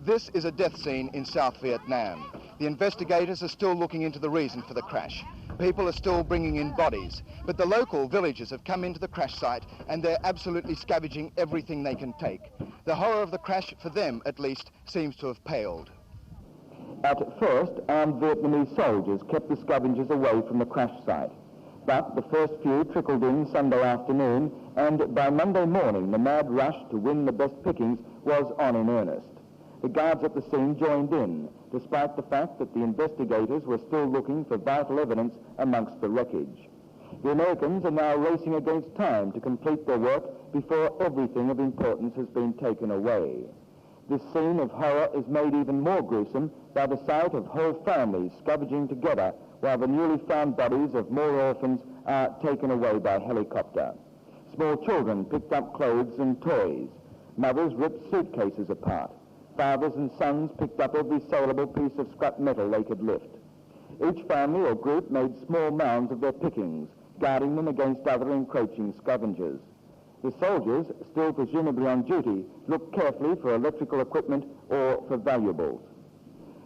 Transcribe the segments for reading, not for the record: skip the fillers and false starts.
This is a death scene in South Vietnam. The investigators are still looking into the reason for the crash. People are still bringing in bodies, but the local villagers have come into the crash site and they're absolutely scavenging everything they can take. The horror of the crash, for them at least, seems to have paled. At first, armed Vietnamese soldiers kept the scavengers away from the crash site. But the first few trickled in Sunday afternoon, and by Monday morning the mad rush to win the best pickings was on in earnest. The guards at the scene joined in, despite the fact that the investigators were still looking for vital evidence amongst the wreckage. The Americans are now racing against time to complete their work before everything of importance has been taken away. This scene of horror is made even more gruesome by the sight of whole families scavenging together while the newly found bodies of more orphans are taken away by helicopter. Small children picked up clothes and toys. Mothers ripped suitcases apart. Fathers and sons picked up every saleable piece of scrap metal they could lift. Each family or group made small mounds of their pickings, guarding them against other encroaching scavengers. The soldiers, still presumably on duty, looked carefully for electrical equipment or for valuables.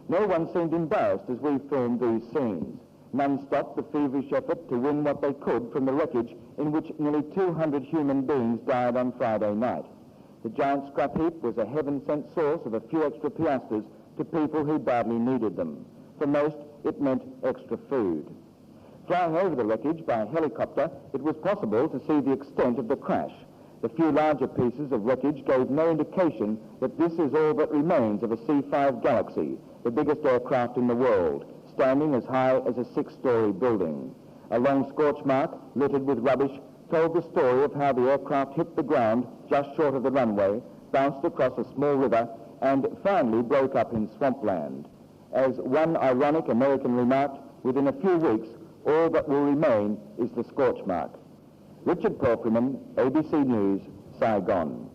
No one seemed embarrassed as we filmed these scenes. None stopped the feverish effort to win what they could from the wreckage in which nearly 200 human beings died on Friday night. The giant scrap heap was a heaven-sent source of a few extra piastres to people who badly needed them. For most, it meant extra food. Flying over the wreckage by helicopter, it was possible to see the extent of the crash. The few larger pieces of wreckage gave no indication that this is all that remains of a C-5 Galaxy, the biggest aircraft in the world, standing as high as a 6-story building. A long scorch mark, littered with rubbish, told the story of how the aircraft hit the ground just short of the runway, bounced across a small river, and finally broke up in swampland. As one ironic American remarked, within a few weeks, all that will remain is the scorch mark. 𝗔𝗽𝗿𝗶𝗹, ABC News, Saigon.